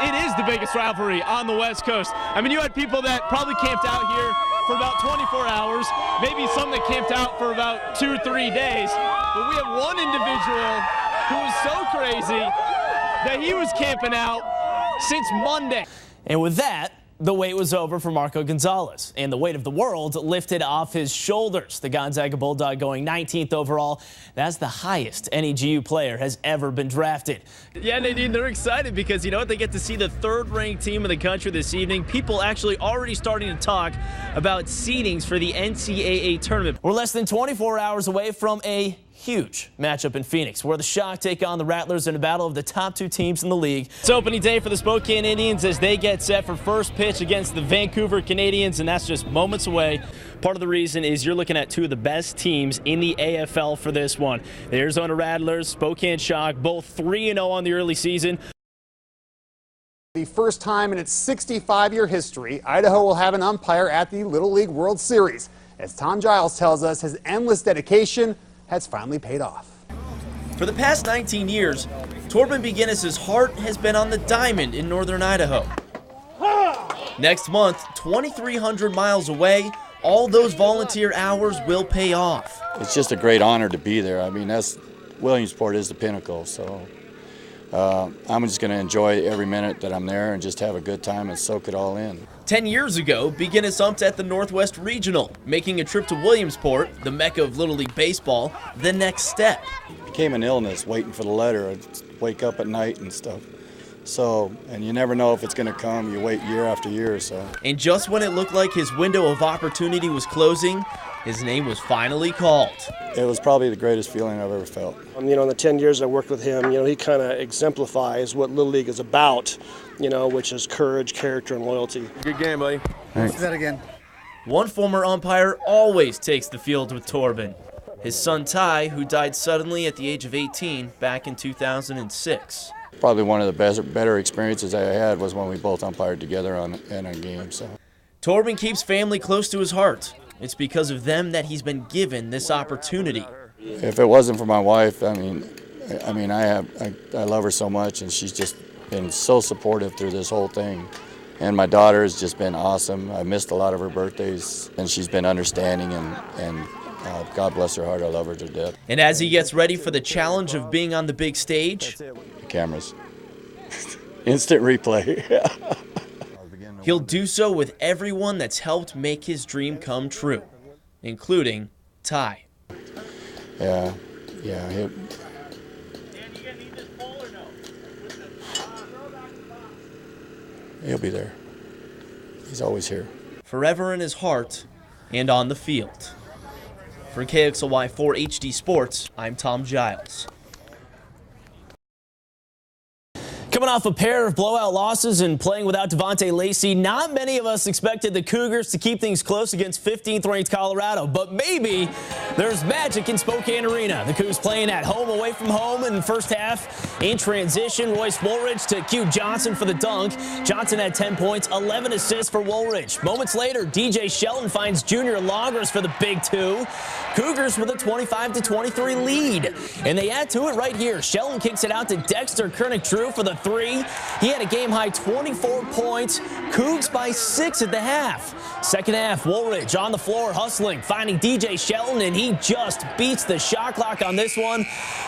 it is the biggest rivalry on the West Coast. I mean, you had people that probably camped out here for about 24 hours, maybe some that camped out for about 2 or 3 days. But we have one individual who was so crazy that he was camping out since Monday. And with that, the wait was over for Marco Gonzalez, and the weight of the world lifted off his shoulders. The Gonzaga Bulldog going 19th overall. That's the highest any GU player has ever been drafted. Yeah, Nadine, they're excited because, you know what, they get to see the third-ranked team in the country this evening. People actually already starting to talk about seedings for the NCAA tournament. We're less than 24 hours away from a huge matchup in Phoenix, where the Shock take on the Rattlers in a battle of the top 2 teams in the league. It's opening day for the Spokane Indians as they get set for first pitch against the Vancouver Canadians, and that's just moments away. Part of the reason is you're looking at 2 of the best teams in the AFL for this one. The Arizona Rattlers, Spokane Shock, both 3-0 on the early season. The first time in its 65-year history, Idaho will have an umpire at the Little League World Series. As Tom Giles tells us, his endless dedication has finally paid off. For the past 19 years, Torben McGinnis's heart has been on the diamond in northern Idaho. Next month, 2,300 miles away, all those volunteer hours will pay off. It's just a great honor to be there. I mean, Williamsport is the pinnacle, so I'm just going to enjoy every minute that I'm there and just have a good time and soak it all in. 10 years ago, McGinnis umped at the Northwest Regional, making a trip to Williamsport, the mecca of Little League Baseball, the next step. It became an illness, waiting for the letter. I'd wake up at night and stuff. So, and you never know if it's going to come. You wait year after year. So. And just when it looked like his window of opportunity was closing, his name was finally called. It was probably the greatest feeling I've ever felt. You know, in the 10 years I worked with him, you know, he kind of exemplifies what Little League is about, you know, which is courage, character, and loyalty. Good game, buddy. Let's do that again. One former umpire always takes the field with Torben. His son Ty, who died suddenly at the age of 18 back in 2006. Probably one of the better experiences I had was when we both umpired together in a game. So. Torben keeps family close to his heart. It's because of them that he's been given this opportunity. If it wasn't for my wife, I love her so much, and she's just been so supportive through this whole thing. And my daughter has just been awesome. I missed a lot of her birthdays, and she's been understanding, and God bless her heart, I love her to death. And as he gets ready for the challenge of being on the big stage, the cameras, instant replay. he'll do so with everyone that's helped make his dream come true, including Ty. Yeah. He'll be there. He's always here. Forever in his heart and on the field. For KXLY 4 HD Sports, I'm Tom Giles. Coming off a pair of blowout losses and playing without Devontae Lacey, not many of us expected the Cougars to keep things close against 15th-ranked Colorado. But maybe there's magic in Spokane Arena. The Cougs playing at home, away from home in the first half. In transition, Royce Woolridge to Q Johnson for the dunk. Johnson had 10 points, 11 assists for Woolridge. Moments later, DJ Shelton finds Junior Loggers for the big 2. Cougars with a 25-23 lead. And they add to it right here. Shelton kicks it out to Dexter Kernick-Drew for the 3. He had a game-high 24 points. Cougs by 6 at the half. Second half, Woolridge on the floor hustling, finding DJ Shelton, and he just beats the shot clock on this one.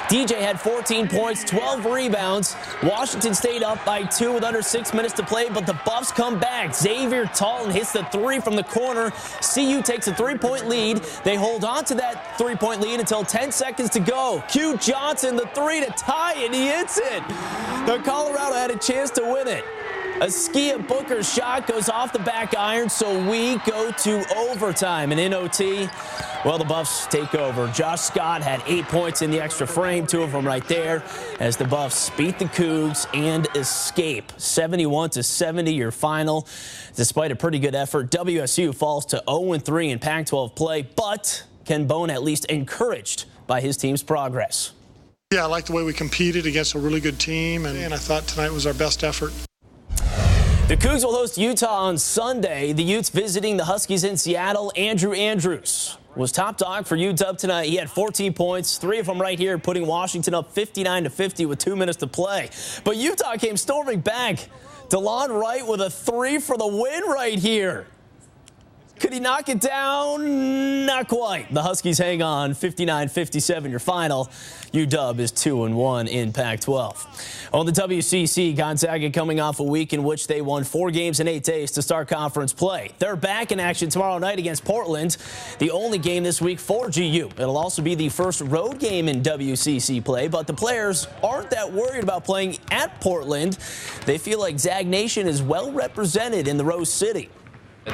DJ had 14 points, 12 rebounds. Washington stayed up by 2 with under 6 minutes to play, but the Buffs come back. Xavier Talton hits the 3 from the corner. CU takes a 3-point lead. They hold on to that 3-point lead until 10 seconds to go. Q Johnson, the 3 to tie it, he hits it. The Colorado had a chance to win it. Askia Booker's shot goes off the back iron, so we go to overtime. And in OT, well, the Buffs take over. Josh Scott had 8 points in the extra frame, 2 of them right there, as the Buffs beat the Cougs and escape. 71-70 your final. Despite a pretty good effort, WSU falls to 0-3 in Pac-12 play, but Ken Bone at least encouraged by his team's progress. Yeah, I like the way we competed against a really good team, and I thought tonight was our best effort. The Cougs will host Utah on Sunday. The Utes visiting the Huskies in Seattle. Andrew Andrews was top dog for UW tonight. He had 14 points, 3 of them right here, putting Washington up 59-50 with 2 minutes to play. But Utah came storming back. DeLon Wright with a 3 for the win right here. Could he knock it down? Not quite. The Huskies hang on, 59-57 your final. UW is 2-1 in Pac-12. On the WCC, Gonzaga coming off a week in which they won 4 games in 8 days to start conference play. They're back in action tomorrow night against Portland, the only game this week for GU. It'll also be the first road game in WCC play, but the players aren't that worried about playing at Portland. They feel like Zag Nation is well represented in the Rose City.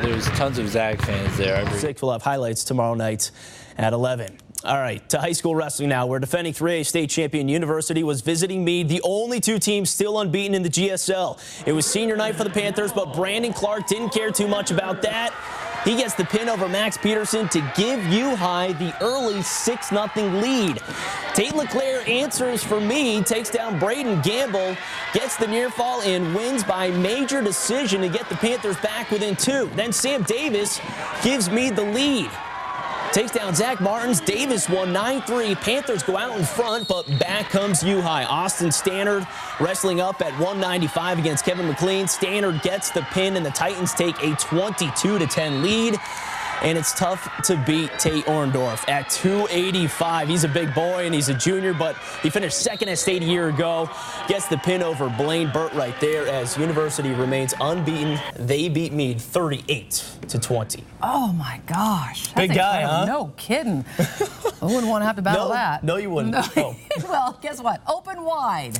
There's tons of Zag fans there. We'll have highlights tomorrow night at 11. All right, to high school wrestling now, where defending 3A state champion University was visiting Meade, the only 2 teams still unbeaten in the GSL. It was senior night for the Panthers, but Brandon Clark didn't care too much about that. He gets the pin over Max Peterson to give U High the early 6-0 lead. Tate LeClaire answers for Meade, takes down Braden Gamble, gets the near fall and wins by major decision to get the Panthers back within 2. Then Sam Davis gives Meade the lead. Takes down Zach Martins. Davis won 9-3. Panthers go out in front, but back comes U High. Austin Stannard wrestling up at 195 against Kevin McLean. Stannard gets the pin, and the Titans take a 22-10 lead. And it's tough to beat Tate Orndorff at 285. He's a big boy, and he's a junior, but he finished second at state a year ago. Gets the pin over Blaine Burt right there as University remains unbeaten. They beat Meade 38-20. Oh, my gosh. That's big guy, incredible. huh? No kidding. I wouldn't want to have to battle that. No, you wouldn't. No. Oh. Well, guess what? Open wide.